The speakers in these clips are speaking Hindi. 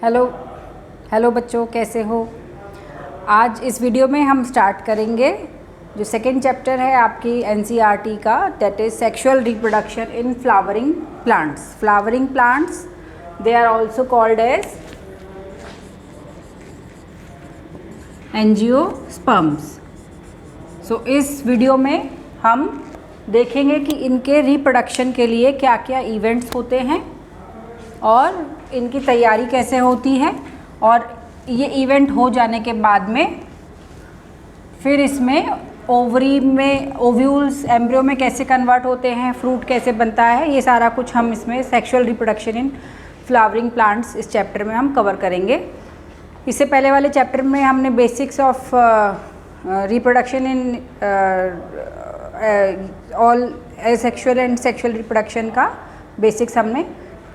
हेलो हेलो बच्चों, कैसे हो। आज इस वीडियो में हम स्टार्ट करेंगे जो सेकेंड चैप्टर है आपकी एनसीईआरटी का, that is sexual reproduction in flowering plants. Flowering plants, they are also called as angiosperms. So इस वीडियो में हम देखेंगे कि इनके रिप्रोडक्शन के लिए क्या क्या इवेंट्स होते हैं और इनकी तैयारी कैसे होती है, और ये इवेंट हो जाने के बाद में फिर इसमें ओवरी में ओव्यूल्स एम्ब्रियो में कैसे कन्वर्ट होते हैं, फ्रूट कैसे बनता है, ये सारा कुछ हम इसमें sexual reproduction in flowering plants इस चैप्टर में हम कवर करेंगे। इससे पहले वाले चैप्टर में हमने basics of reproduction in all asexual and sexual reproduction का बेसिक्स हमने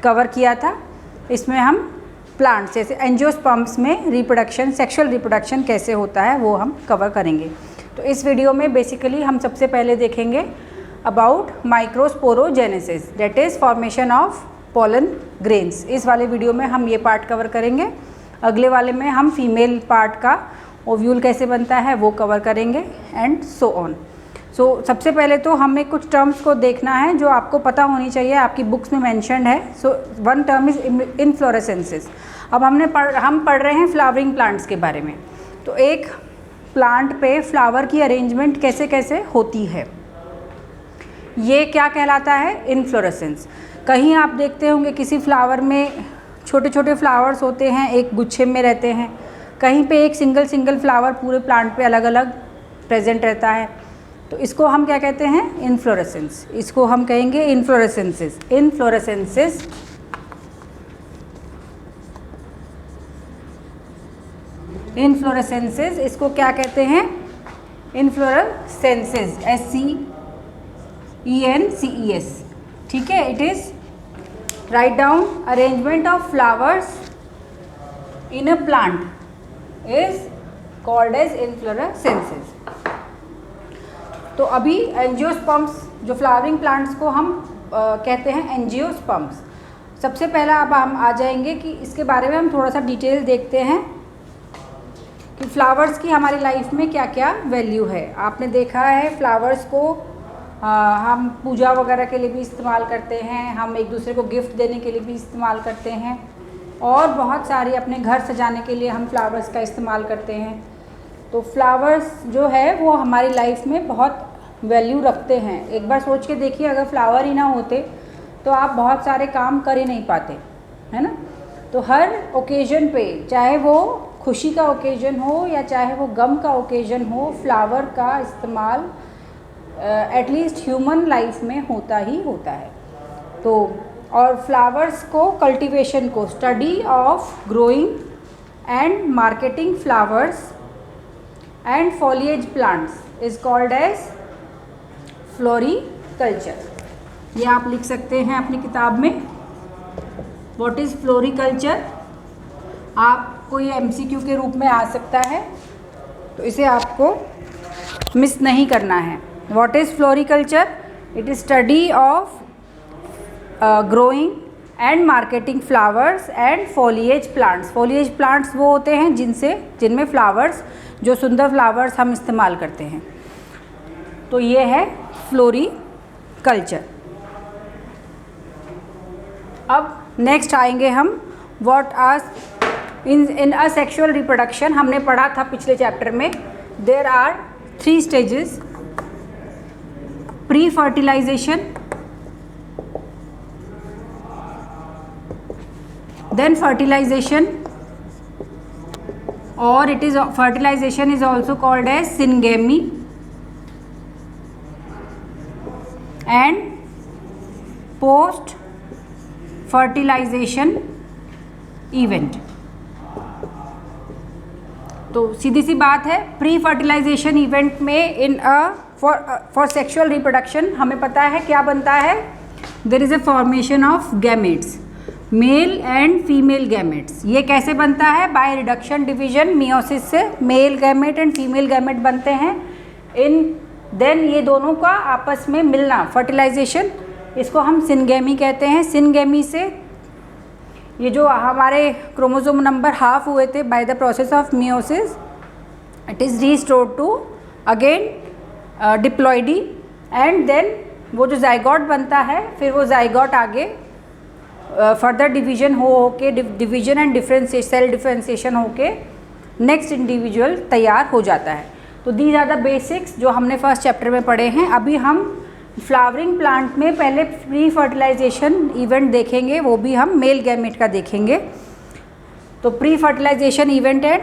कवर किया था। इसमें हम प्लांट्स जैसे एंजियोस्पर्म्स में रिप्रोडक्शन, सेक्सुअल रिप्रोडक्शन कैसे होता है वो हम कवर करेंगे। तो इस वीडियो में बेसिकली हम सबसे पहले देखेंगे about microsporogenesis, that is formation of pollen grains. इस वाले वीडियो में हम ये पार्ट कवर करेंगे। अगले वाले में हम फीमेल पार्ट का ओव्यूल कैसे बनता है वो कवर करेंगे एंड सो ऑन। सो सबसे पहले तो हमें कुछ टर्म्स को देखना है जो आपको पता होनी चाहिए, आपकी बुक्स में मेंशन्ड है। So one term is inflorescences. अब हम पढ़ रहे हैं फ्लावरिंग प्लांट्स के बारे में। तो एक प्लांट पे फ्लावर की अरेंजमेंट कैसे कैसे होती है, ये क्या कहलाता है, इन्फ्लोरेसेंस। कहीं आप देखते होंगे किसी फ्लावर में छोटे छोटे फ्लावर्स होते हैं, एक गुच्छे में रहते हैं, कहीं पे एक सिंगल फ्लावर पूरे प्लांट पे अलग अलग प्रेजेंट रहता है। तो इसको हम क्या कहते हैं, इन्फ्लोरेसेंस। इसको हम कहेंगे इन्फ्लोरेसेंसेस। इन्फ्लोरेसेंसेस इसको क्या कहते हैं, इन्फ्लोरेसेंसेस, SCENCES। ठीक है, it is write down arrangement of flowers in a plant is called as inflorescences. तो अभी एंजियोस्पर्म्स, जो फ्लावरिंग प्लांट्स को हम कहते हैं एंजियोस्पर्म्स। सबसे पहला अब हम आ जाएंगे कि इसके बारे में हम थोड़ा सा डिटेल देखते हैं कि फ्लावर्स की हमारी लाइफ में क्या क्या वैल्यू है। आपने देखा है फ्लावर्स को हम पूजा वगैरह के लिए भी इस्तेमाल करते हैं, हम एक दूसरे को गिफ्ट देने के लिए भी इस्तेमाल करते हैं, और बहुत सारी अपने घर सजाने के लिए हम फ्लावर्स का इस्तेमाल करते हैं। तो फ्लावर्स जो है वो हमारी लाइफ में बहुत वैल्यू रखते हैं। एक बार सोच के देखिए, अगर फ्लावर ही ना होते तो आप बहुत सारे काम कर ही नहीं पाते, है ना। तो हर ओकेजन पे, चाहे वो खुशी का ओकेजन हो या चाहे वो गम का ओकेजन हो, फ्लावर का इस्तेमाल एटलीस्ट ह्यूमन लाइफ में होता ही होता है। तो और फ्लावर्स को कल्टीवेशन को, study of growing and marketing flowers and foliage plants is called as floriculture। ये आप लिख सकते हैं अपनी किताब में, what is floriculture। आपको ये MCQ के रूप में आ सकता है, तो इसे आपको मिस नहीं करना है। what is floriculture? it is study of growing and marketing flowers and foliage plants। foliage plants वो होते हैं जिनमें फ्लावर्स, जो सुंदर फ्लावर्स हम इस्तेमाल करते हैं। तो ये है फ्लोरिकल्चर। अब नेक्स्ट आएंगे हम what are in a sexual reproduction. हमने पढ़ा था पिछले चैप्टर में, there are 3 stages: pre fertilization, then fertilization, or it is fertilization is also called as syngamy, and post fertilization event। तो सीधी सी बात है, प्री फर्टिलाइजेशन इवेंट में इन फॉर सेक्सुअल रिप्रोडक्शन हमें पता है क्या बनता है, there is a formation of gametes, male and female gametes. ये कैसे बनता है, बाय रिडक्शन डिवीजन, मियोसिस से male gamete and female gamete बनते हैं। देन ये दोनों का आपस में मिलना, फर्टिलाइजेशन, इसको हम सिनगेमी कहते हैं। सिनगेमी से ये जो हमारे क्रोमोसोम नंबर हाफ हुए थे by the process of meiosis, it is restored to again diploidy and then वो जो जाइगोट बनता है फिर वो जाइगोट आगे फर्दर डिवीजन होके division and differentiation cell differentiation होके नेक्स्ट इंडिविजुअल तैयार हो जाता है। तो दीज आर द बेसिक्स जो हमने फर्स्ट चैप्टर में पढ़े हैं। अभी हम फ्लावरिंग प्लांट में पहले प्री फर्टिलाइजेशन इवेंट देखेंगे, वो भी हम मेल गैमेट का देखेंगे। तो pre fertilization event and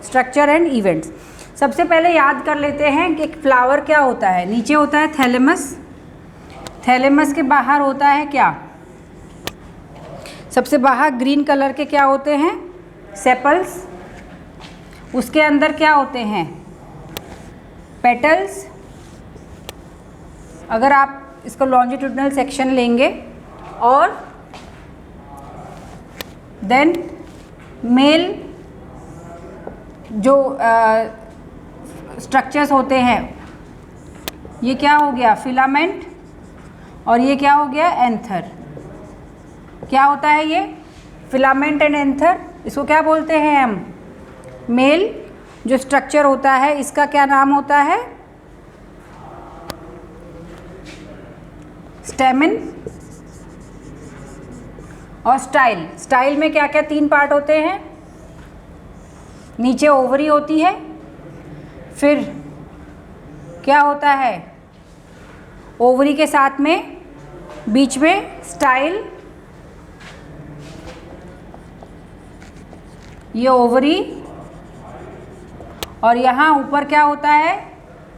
structure and events. सबसे पहले याद कर लेते हैं कि एक फ्लावर क्या होता है। नीचे होता है थैलेमस, थैलेमस के बाहर होता है क्या, सबसे बाहर ग्रीन कलर के क्या होते हैं, सेपल्स। उसके अंदर क्या होते हैं, पेटल्स। अगर आप इसको लॉन्जिट्यूडनल सेक्शन लेंगे और देन मेल जो स्ट्रक्चर्स होते हैं, ये क्या हो गया फिलामेंट, और ये क्या हो गया एंथर। क्या होता है ये फिलामेंट एंड एंथर, इसको क्या बोलते हैं हम, मेल जो स्ट्रक्चर होता है इसका क्या नाम होता है, स्टेमन और स्टाइल। स्टाइल में क्या क्या 3 पार्ट होते हैं, नीचे ओवरी होती है, फिर क्या होता है ओवरी के साथ में बीच में स्टाइल, ये ओवरी, और यहाँ ऊपर क्या होता है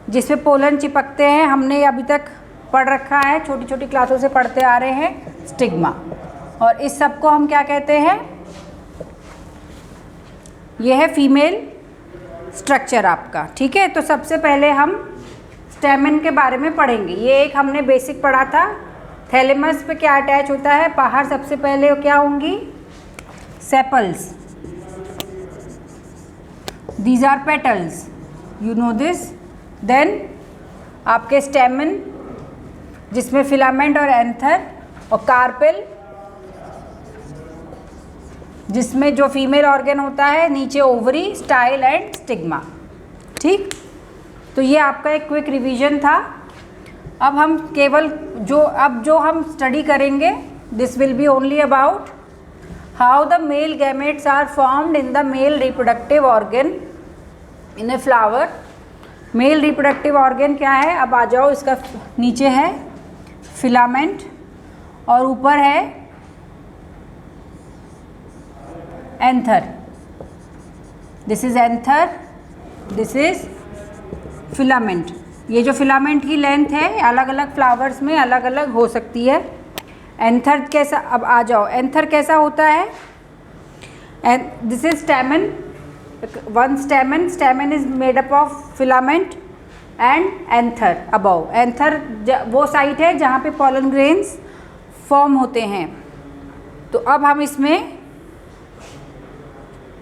जिसमें पोलन चिपकते हैं, हमने अभी तक पढ़ रखा है, छोटी छोटी क्लासों से पढ़ते आ रहे हैं, स्टिग्मा। और इस सब को हम क्या कहते हैं, ये है फीमेल स्ट्रक्चर आपका। ठीक है, तो सबसे पहले हम स्टेमन के बारे में पढ़ेंगे। ये एक हमने बेसिक पढ़ा था, थैलेमस पे क्या अटैच होता है, बाहर सबसे पहले क्या होंगी, sepals, these are petals, you know this. Then आपके स्टेमन जिसमें फिलामेंट और एंथर, और कार्पेल जिसमें जो फीमेल ऑर्गन होता है, नीचे ओवरी, स्टाइल एंड स्टिग्मा। ठीक, तो ये आपका एक क्विक रिवीजन था। अब हम केवल जो हम स्टडी करेंगे, this will be only about how the male gametes are formed in the male reproductive organ in a flower. Male reproductive organ क्या है, अब आ जाओ, इसका नीचे है फिलामेंट और ऊपर है anther. This is anther, this is filament. ये जो फिलामेंट की लेंथ है अलग अलग फ्लावर्स में अलग अलग हो सकती है। एंथर कैसा, अब आ जाओ, एंथर कैसा होता है, and this is स्टेमन, one स्टेमन, स्टेमन is made up of filament and anther above. Anther वो साइट है जहाँ पे पॉलन ग्रेन्स फॉर्म होते हैं। तो अब हम इसमें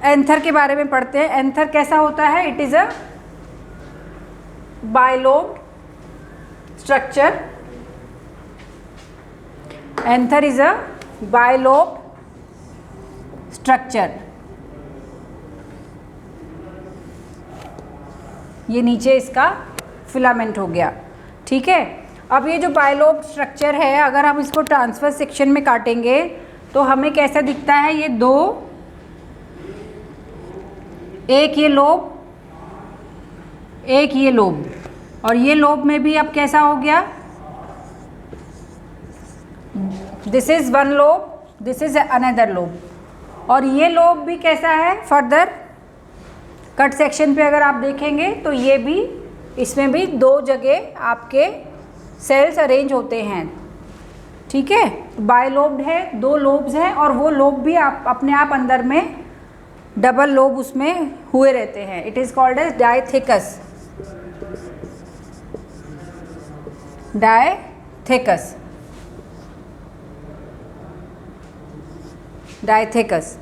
एंथर के बारे में पढ़ते हैं। एंथर कैसा होता है, it is a bilobed structure. Anther is a bilobed structure. ये नीचे इसका फिलामेंट हो गया। ठीक है, अब ये जो बाइलोब स्ट्रक्चर है, अगर हम इसको ट्रांसफर सेक्शन में काटेंगे तो हमें कैसा दिखता है, ये दो, एक ये लोब, एक ये लोब, और ये लोब में भी अब कैसा हो गया, this is one lobe, this is another lobe, और ये लोब भी कैसा है, फर्दर कट सेक्शन पे अगर आप देखेंगे तो ये भी, इसमें भी 2 जगह आपके सेल्स अरेंज होते हैं। ठीक है, बाइलोब्ड है, 2 लोब्स हैं, और वो लोब भी आप अपने आप अंदर में डबल लोब उसमें हुए रहते हैं। It is called as dithecous, dithecous, dithecous.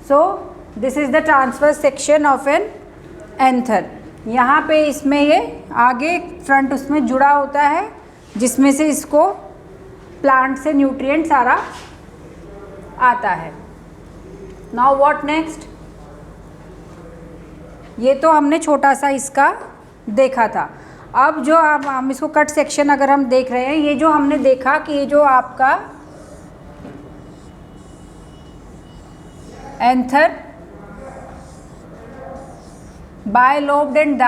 So this is the transverse section of an anther. यहाँ पे इसमें ये आगे फ्रंट उसमें जुड़ा होता है, जिसमें से इसको प्लांट से न्यूट्रिएंट सारा आता है। नाउ व्हाट नेक्स्ट, ये तो हमने छोटा सा इसका देखा था। अब जो हम इसको कट सेक्शन अगर हम देख रहे हैं, ये जो हमने देखा कि ये जो आपका एंथर बायलोब्ड एंड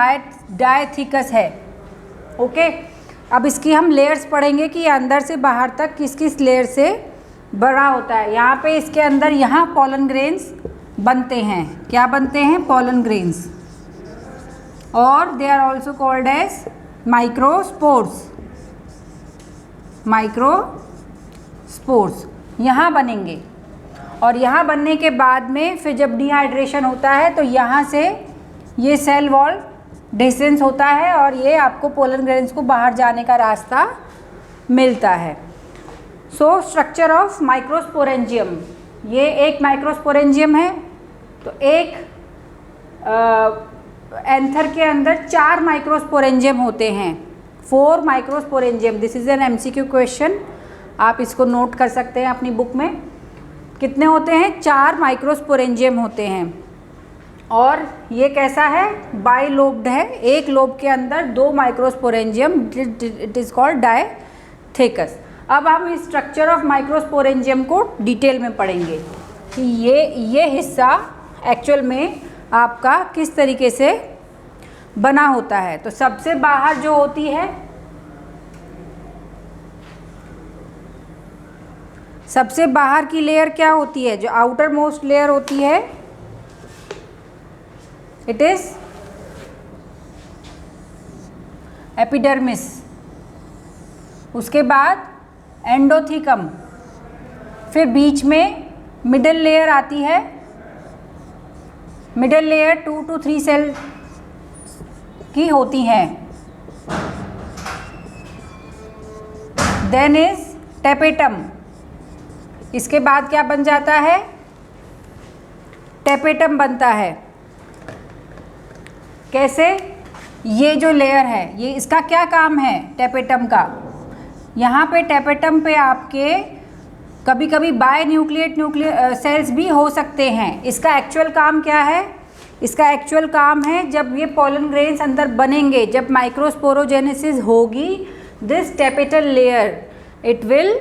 डायथिकस है। ओके, अब इसकी हम लेयर्स पढ़ेंगे कि अंदर से बाहर तक किस किस लेयर से बड़ा होता है। यहाँ पे इसके अंदर यहाँ पॉलन ग्रेन्स बनते हैं। क्या बनते हैं? पॉलन ग्रेन्स, और they are also called as microspores. Microspores यहाँ बनेंगे, और यहाँ बनने के बाद में फिर जब डिहाइड्रेशन होता है तो यहाँ से ये सेल वॉल डिस्टेंस होता है और ये आपको पोलन ग्रेन्स को बाहर जाने का रास्ता मिलता है। सो स्ट्रक्चर ऑफ माइक्रोस्पोरेंजियम, ये एक माइक्रोस्पोरेंजियम है। तो एक एंथर के अंदर 4 माइक्रोस्पोरेंजियम होते हैं, 4 microsporangium. This is an MCQ question, आप इसको नोट कर सकते हैं अपनी बुक में। कितने होते हैं? 4 माइक्रोस्पोरेंजियम होते हैं। और ये कैसा है? बाइलोब्ड है, एक लोब के अंदर 2 माइक्रोस्पोरेंजियम, इट इज़ कॉल्ड डायथेकस। अब हम इस स्ट्रक्चर ऑफ माइक्रोस्पोरेंजियम को डिटेल में पढ़ेंगे कि ये हिस्सा एक्चुअल में आपका किस तरीके से बना होता है। तो सबसे बाहर जो होती है, सबसे बाहर की लेयर क्या होती है? जो आउटर मोस्ट लेयर होती है, इट इज एपिडर्मिस। उसके बाद एंडोथिकम, फिर बीच में मिडल लेयर आती है। मिडल लेयर 2 to 3 सेल की होती हैं। Then is tapetum. इसके बाद क्या बन जाता है? टेपेटम बनता है। कैसे? ये जो लेयर है, ये इसका क्या काम है टेपेटम का? यहाँ पे टेपेटम पे आपके कभी कभी बाय न्यूक्लिएट सेल्स भी हो सकते हैं। इसका एक्चुअल काम क्या है? इसका एक्चुअल काम है जब ये पॉलन ग्रेन्स अंदर बनेंगे, जब माइक्रोस्पोरोजेनेसिस होगी, this tapetal layer it will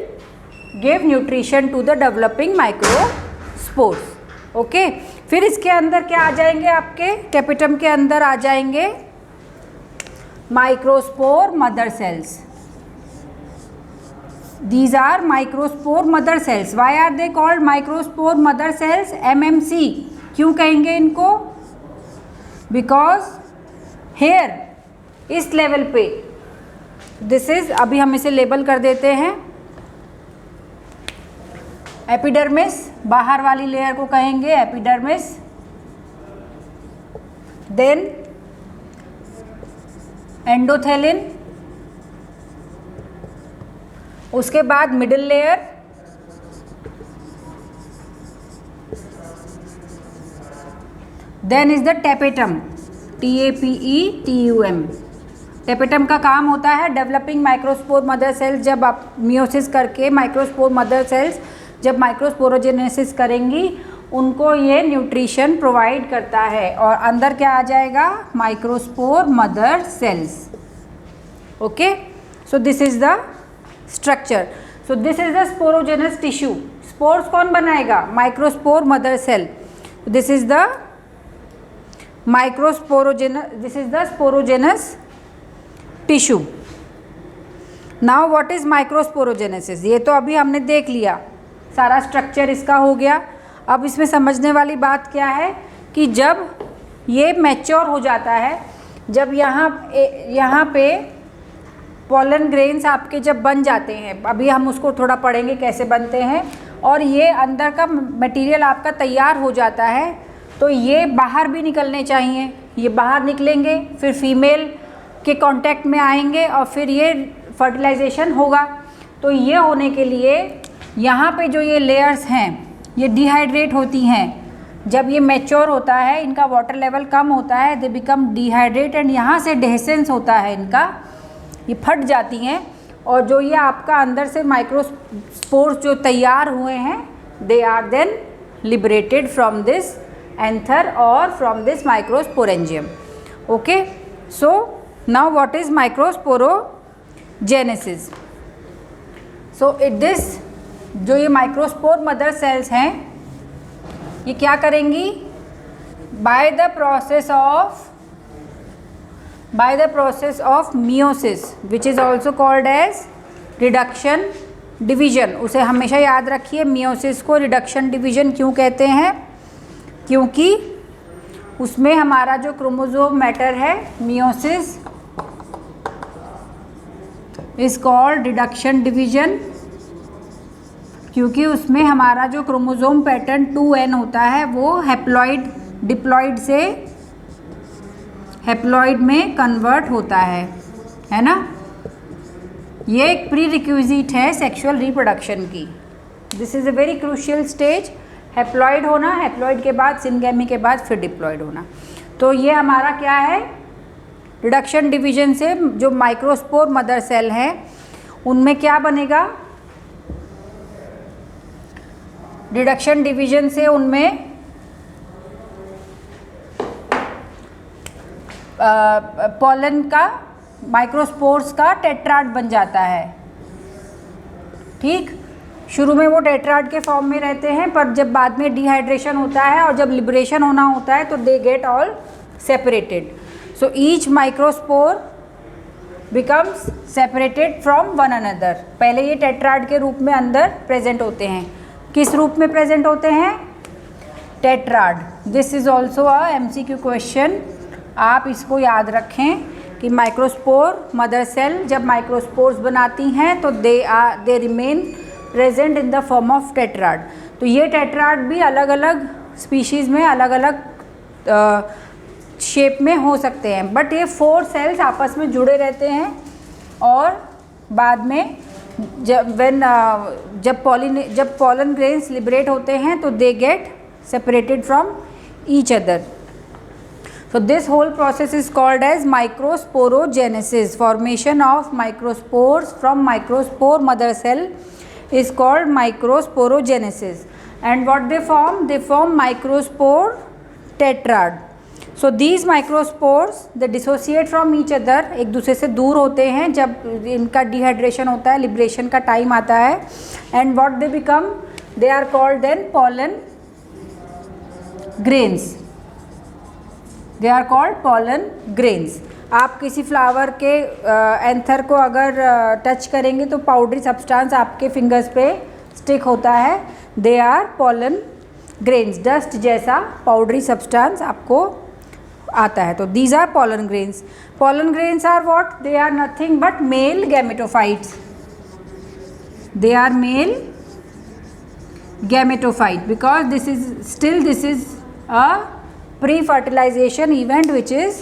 give nutrition to the developing microspores. Okay, फिर इसके अंदर क्या आ जाएंगे? आपके टेपेटम के अंदर आ जाएंगे microspore mother sales. These are microspore mother cells. Why are they called microspore mother cells? MMC. क्यों कहेंगे इनको? Because here इस लेवल पे, this is, अभी हम इसे लेबल कर देते हैं एपिडर्मिस। बाहर वाली लेयर को कहेंगे एपिडर्मिस। देन एंडोथेलिन, उसके बाद middle layer, then is the tapetum, TAPETUM। Tapetum का काम होता है डेवलपिंग माइक्रोस्पोर मदर सेल्स। जब आप मियोसिस करके माइक्रोस्पोर मदर सेल्स जब माइक्रोस्पोरोजेनेसिस करेंगी, उनको ये न्यूट्रिशन प्रोवाइड करता है, और अंदर क्या आ जाएगा? Microspore mother cells. Okay, so this is the structure. So this is the sporogenous tissue. Spores कौन बनाएगा? Microspore mother cell. This is the this is the sporogenous tissue. Now what is microsporogenesis? ये तो अभी हमने देख लिया, सारा स्ट्रक्चर इसका हो गया। अब इसमें समझने वाली बात क्या है कि जब ये मैच्योर हो जाता है, जब यहाँ पे पॉलन ग्रेन्स आपके जब बन जाते हैं, अभी हम उसको थोड़ा पढ़ेंगे कैसे बनते हैं, और ये अंदर का मटेरियल आपका तैयार हो जाता है, तो ये बाहर भी निकलने चाहिए। ये बाहर निकलेंगे, फिर फीमेल के कांटेक्ट में आएंगे, और फिर ये फर्टिलाइजेशन होगा। तो ये होने के लिए यहाँ पे जो ये लेयर्स हैं, ये डिहाइड्रेट होती हैं। जब ये मैच्योर होता है, इनका वाटर लेवल कम होता है, दे बिकम डिहाइड्रेट, एंड यहाँ से डेहेसेंस होता है इनका, ये फट जाती हैं, और जो ये आपका अंदर से माइक्रोस्पोर्स जो तैयार हुए हैं, they are then liberated from this anther or from this microsporangium. Okay, so now what is microsporogenesis? So this जो ये माइक्रोस्पोर मदर सेल्स हैं ये क्या करेंगी? By the process of meiosis which is also called as reduction division. उसे हमेशा याद रखिए, मियोसिस को रिडक्शन डिवीजन क्यों कहते हैं? क्योंकि उसमें हमारा जो क्रोमोसोम मैटर है, meiosis is called reduction division, क्योंकि उसमें हमारा जो क्रोमोसोम पैटर्न 2n होता है वो हैप्लॉइड डिप्लॉइड से हैप्लॉइड में कन्वर्ट होता है ना. ये एक प्री रिक्विजिट है सेक्सुअल रिप्रोडक्शन की. This is a very crucial stage. Haploid होना, हैप्लॉइड के बाद सिनगैमी के बाद फिर डिप्लॉइड होना. तो ये हमारा क्या है? रिडक्शन डिवीजन से जो माइक्रोस्पोर मदर सेल है उनमें क्या बनेगा? रिडक्शन डिवीजन से उनमें पॉलन का, माइक्रोस्पोर्स का टेट्राड बन जाता है. ठीक, शुरू में वो टेट्राड के फॉर्म में रहते हैं, पर जब बाद में डिहाइड्रेशन होता है और जब लिबरेशन होना होता है तो they get all separated. So each microspore becomes separated from one another. पहले ये टेट्राड के रूप में अंदर प्रेजेंट होते हैं. किस रूप में प्रेजेंट होते हैं? Tetrad. This is also a MCQ question. आप इसको याद रखें कि माइक्रोस्पोर मदर सेल जब माइक्रोस्पोर्स बनाती हैं तो they remain present in the form of tetrad. तो ये टेट्राड भी अलग अलग स्पीशीज़ में अलग अलग शेप में हो सकते हैं, बट ये 4 सेल्स आपस में जुड़े रहते हैं और बाद में जब पॉलन ग्रेन्स लिबरेट होते हैं तो they get separated from each other. So this whole process is called as microsporogenesis. Formation of microspores from microspore mother cell is called microsporogenesis. And what they form? They form microspore tetrad. So these microspores they dissociate from each other. एक दूसरे से दूर होते हैं जब इनका डिहाइड्रेशन होता है, लिब्रेशन का टाइम आता है. And what they become? They are called then pollen grains. They are called pollen grains. आप किसी फ्लावर के एंथर को अगर टच करेंगे तो पाउडरी सब्सटेंस आपके फिंगर्स पे स्टिक होता है. They are pollen grains. Dust जैसा पाउडरी सब्सटेंस आपको आता है. तो these are pollen grains. Pollen grains are what? They are nothing but male gametophytes. They are male gametophyte because this is a pre fertilization event which is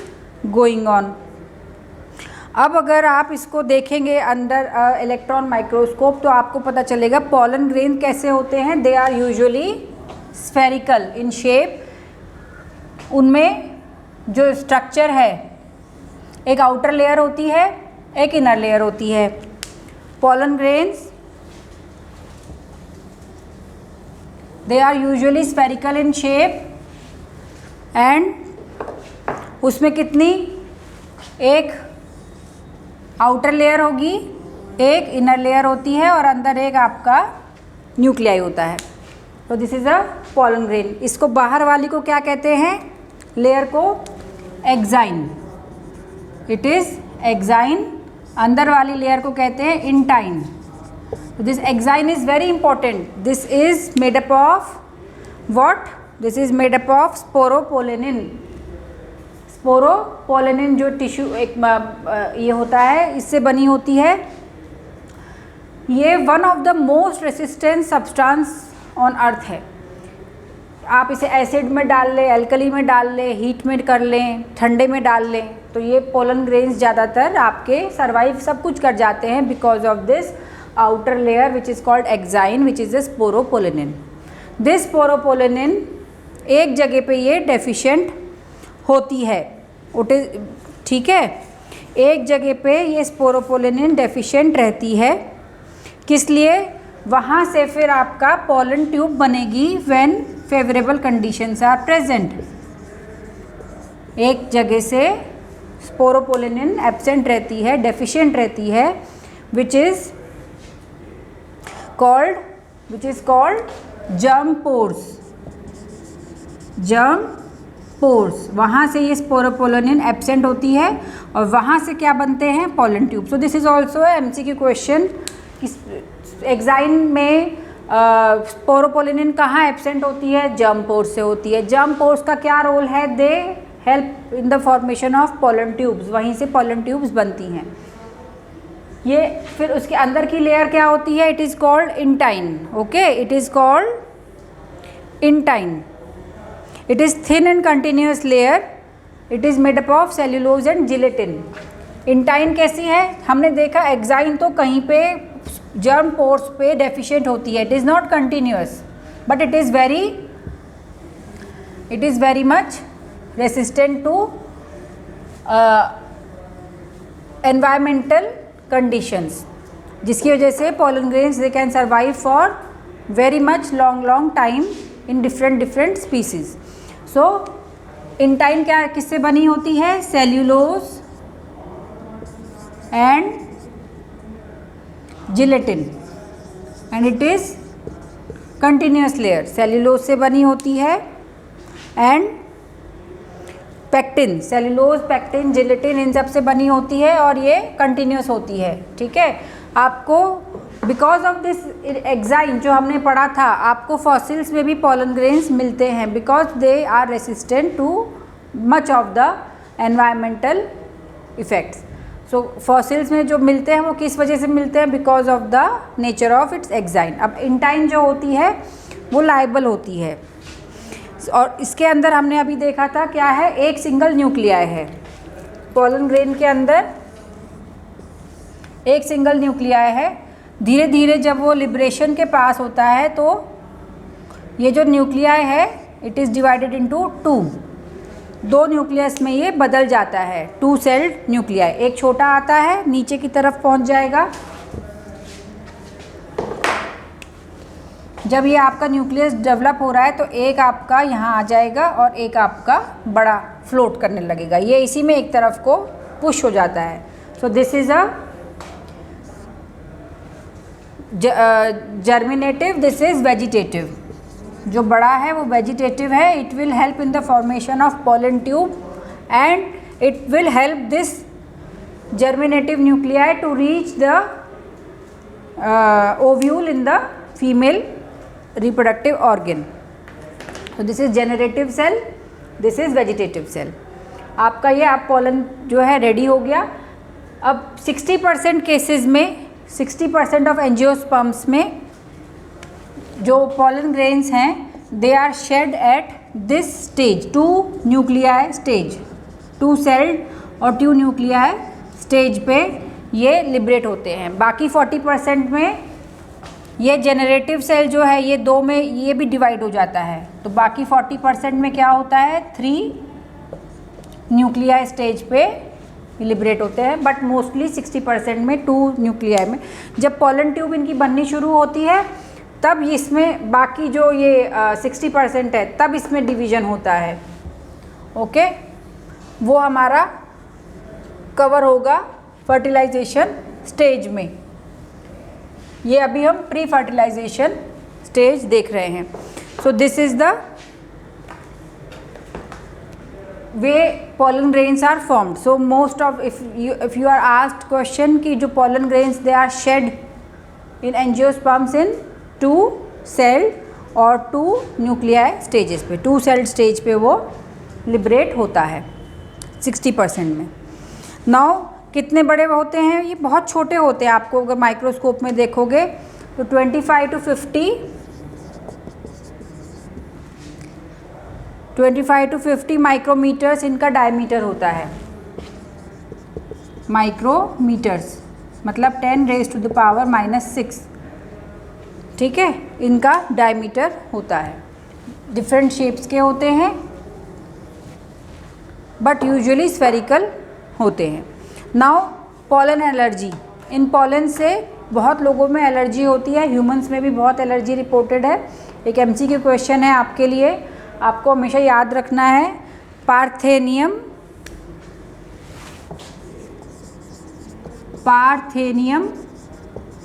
going on. अब अगर आप इसको देखेंगे अंडर इलेक्ट्रॉन माइक्रोस्कोप तो आपको पता चलेगा पॉलन ग्रेन कैसे होते हैं. They are usually spherical in shape. उनमें जो स्ट्रक्चर है, एक आउटर लेयर होती है, एक इनर लेयर होती है. Pollen grains they are usually spherical in shape and उसमें कितनी? एक आउटर लेयर होगी, एक इनर लेयर होती है और अंदर एक आपका न्यूक्लियाई होता है. तो this is a pollen grain. इसको बाहर वाली को क्या कहते हैं? लेयर को एक्साइन. It is exine. अंदर वाली लेयर को कहते हैं इंटाइन. तो this exine is very important. This is made up of what? This is made up of sporopollenin. Sporopollenin जो टिश्यू एक ये होता है, इससे बनी होती है. ये one of the most resistant substance on earth है. आप इसे एसिड में डाल लें, एल्कली में डाल लें, हीट में कर लें, ठंडे में डाल लें, तो ये पोलन ग्रेन्स ज़्यादातर आपके सर्वाइव सब कुछ कर जाते हैं because of this outer layer which is called exine which is the sporopollenin. This sporopollenin एक जगह पे ये डेफिशिएंट होती है. ठीक है, एक जगह पे ये स्पोरोपोलेनिन डेफिशिएंट रहती है. किस लिए? वहाँ से फिर आपका पोलन ट्यूब बनेगी when favourable conditions are present. एक जगह से स्पोरोपोलिन एब्सेंट रहती है, डेफिशिएंट रहती है, which is called germ pores. Germ pores, वहाँ से ये स्पोरोपोलिन एब्सेंट होती है और वहाँ से क्या बनते हैं, pollen tube. So this is also MCQ question. Exine में स्पोरोपोलिन कहाँ एब्सेंट होती है, जर्म पोर्स से होती है। जर्म पोर्स का क्या रोल है, they help in the formation of pollen tubes, वहीं से पोलन ट्यूब्स बनती हैं। ये फिर उसके अंदर की लेयर क्या होती है, it is called intine. Okay, it is called intine. It is thin and continuous layer, it is made up of cellulose and gelatin. Intine कैसी है, हमने देखा एक्साइन तो कहीं पे जर्म पोर्स पे डेफिशिएंट होती है, it is not continuous but it is very much resistant to environmental conditions, जिसकी वजह से pollen grains they can survive for very much long time in different species. So intine क्या किससे बनी होती है, cellulose and gelatin, and it is continuous layer. Cellulose से बनी होती है and pectin, cellulose, pectin, gelatin, इन सब से बनी होती है और ये कंटिन्यूस होती है। ठीक है, आपको बिकॉज ऑफ दिस एक्साइन जो हमने पढ़ा था, आपको फॉसिल्स में भी पोलन ग्रेन्स मिलते हैं because they are resistant to much of the environmental effects. So fossils में जो मिलते हैं वो किस वजह से मिलते हैं, because of the nature of its exine. अब इंटाइन जो होती है वो लाइबल होती है और इसके अंदर हमने अभी देखा था क्या है, एक सिंगल न्यूक्लियाई है। पोलन ग्रेन के अंदर एक सिंगल न्यूक्लियाई है। धीरे धीरे जब वो लिबरेशन के पास होता है तो ये जो न्यूक्लियाई है it is divided into two, दो न्यूक्लियस में ये बदल जाता है, टू सेल्ड न्यूक्लियाई। एक छोटा आता है नीचे की तरफ पहुंच जाएगा, जब ये आपका न्यूक्लियस डेवलप हो रहा है तो एक आपका यहाँ आ जाएगा और एक आपका बड़ा फ्लोट करने लगेगा, ये इसी में एक तरफ को पुश हो जाता है। So this is a germinative, this is vegetative. जो बड़ा है वो वेजिटेटिव है, it will help in the formation of pollen tube and it will help this germinative nuclei to reach the ovule in the female reproductive organ. So this is generative cell, this is vegetative cell. आपका ये आप पोलन जो है रेडी हो गया। अब 60% केसेस में, 60% ऑफ एंजियोस्पर्म्स में जो पोलन ग्रेन्स हैं they are shed at this stage, two nuclei stage, two celled और टू न्यूक्लियाई स्टेज पे ये लिबरेट होते हैं। बाकी 40% में ये जेनरेटिव सेल जो है ये दो में ये भी डिवाइड हो जाता है, तो बाकी 40% में क्या होता है, 3 न्यूक्लियाई स्टेज पे लिबरेट होते हैं, बट मोस्टली 60% में 2 न्यूक्लियाई में। जब पोलन ट्यूब इनकी बननी शुरू होती है तब इसमें बाकी जो ये 60% है तब इसमें डिवीज़न होता है। ओके, वो हमारा कवर होगा फर्टिलाइजेशन स्टेज में। ये अभी हम प्री फर्टिलाइजेशन स्टेज देख रहे हैं। सो this is the way pollen grains are formed. So most of if you are asked question कि जो pollen grains they are shed in angiosperms in 2 celled और 2 nuclei stages पे, 2 celled stage पे वो liberate होता है 60% में। Now कितने बड़े होते हैं, ये बहुत छोटे होते हैं। आपको अगर माइक्रोस्कोप में देखोगे तो 25 to 50 माइक्रोमीटर्स इनका डायमीटर होता है। माइक्रोमीटर्स मतलब 10⁻⁻⁻⁶, ठीक है, इनका डायमीटर होता है। डिफरेंट शेप्स के होते हैं बट यूजुअली स्फेरिकल होते हैं। नाउ पोलन एलर्जी, इन पोलन से बहुत लोगों में एलर्जी होती है, ह्यूमंस में भी बहुत एलर्जी रिपोर्टेड है। एक MCQ क्वेश्चन है आपके लिए, आपको हमेशा याद रखना है पार्थेनियम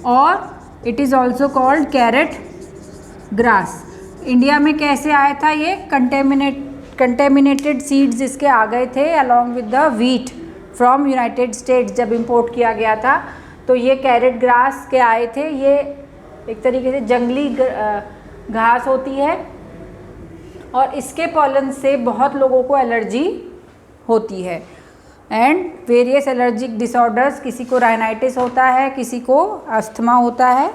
और it is also called carrot grass. India में कैसे आया था ये? कंटेमिनेटेड सीड्स इसके आ गए थे along with the wheat from United states, जब इंपोर्ट किया गया था तो ये कैरेट ग्रास के आए थे। ये एक तरीके से जंगली घास होती है और इसके पॉलन से बहुत लोगों को एलर्जी होती है एंड वेरियस एलर्जिक डिसऑर्डर्स, किसी को राइनाइटिस होता है, किसी को अस्थमा होता है।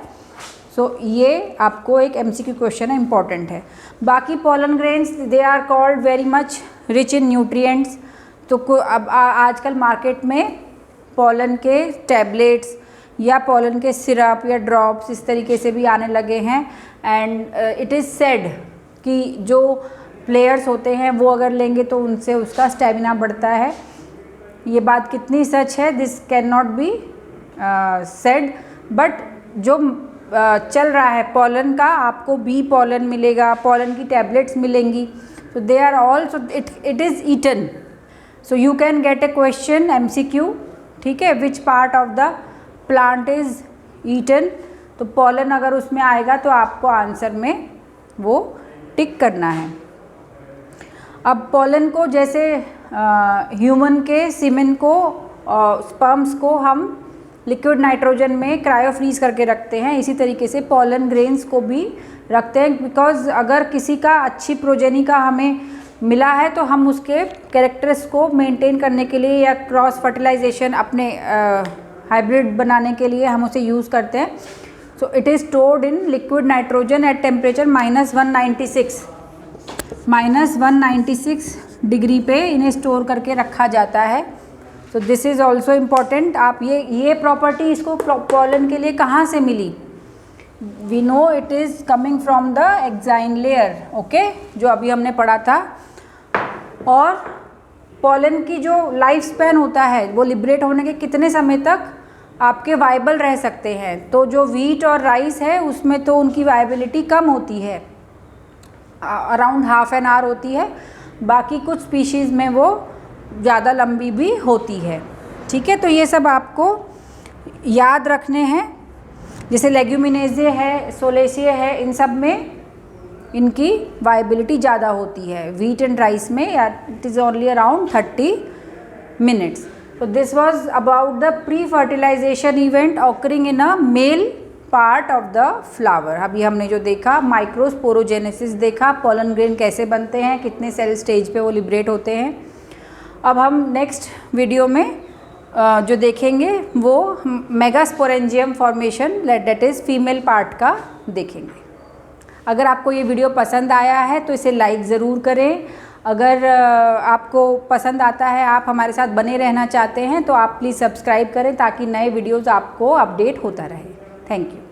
सो ये आपको एक MCQ क्वेश्चन है, इम्पॉर्टेंट है। बाकी pollen grains they are called very much rich in nutrients. तो अब आजकल मार्केट में पॉलन के टैबलेट्स या पॉलन के सिरप या ड्रॉप्स इस तरीके से भी आने लगे हैं एंड इट इज़ सेड कि जो प्लेयर्स होते हैं वो अगर लेंगे तो उनसे उसका स्टेमिना बढ़ता है। ये बात कितनी सच है, this can not be said, but जो चल रहा है पॉलन का, आपको बी पॉलन मिलेगा, पॉलन की टैबलेट्स मिलेंगी, तो they are all, so it is eaten. So you can get a question MCQ, ठीक है, which part of the plant is eaten. तो पॉलन अगर उसमें आएगा तो आपको आंसर में वो टिक करना है। अब पॉलन को जैसे ह्यूमन के सीमेन को स्पर्म्स को हम लिक्विड नाइट्रोजन में क्रायो फ्रीज करके रखते हैं, इसी तरीके से पॉलन ग्रेन्स को भी रखते हैं, बिकॉज अगर किसी का अच्छी प्रोजेनी का हमें मिला है तो हम उसके कैरेक्टर्स को मेंटेन करने के लिए या क्रॉस फर्टिलाइजेशन अपने हाइब्रिड बनाने के लिए हम उसे यूज़ करते हैं। So it is stored in liquid nitrogen at temperature -196 degree पे इन्हें स्टोर करके रखा जाता है। So this is also important. आप ये प्रॉपर्टी इसको पॉलन के लिए कहाँ से मिली? We know it is coming from the exine layer, okay, जो अभी हमने पढ़ा था। और पॉलन की जो लाइफ स्पैन होता है वो लिबरेट होने के कितने समय तक आपके वाइबल रह सकते हैं? तो जो व्हीट और राइस है उसमें तो उनकी वाइबिलिटी कम होती है, अराउंड ½ एन आवर होती है। बाकी कुछ स्पीशीज़ में वो ज़्यादा लंबी भी होती है, ठीक है। तो ये सब आपको याद रखने हैं। जैसे लेग्यूमिनेजे है, सोलेसिए है, इन सब में इनकी वाइबिलिटी ज़्यादा होती है। व्हीट एंड राइस में it is only around 30 minutes. तो this was about the pre fertilization event occurring in a male part of the flower. अभी हमने जो देखा माइक्रोस्पोरोजेनेसिस देखा, पॉलन ग्रेन कैसे बनते हैं, कितने सेल स्टेज पे वो लिबरेट होते हैं। अब हम नेक्स्ट वीडियो में जो देखेंगे वो megasporangium formation, that is female part का देखेंगे। अगर आपको ये वीडियो पसंद आया है तो इसे लाइक ज़रूर करें। अगर आपको पसंद आता है, आप हमारे साथ बने रहना चाहते हैं तो आप प्लीज़ सब्सक्राइब करें ताकि नए वीडियोज़ आपको अपडेट होता रहे। Thank you.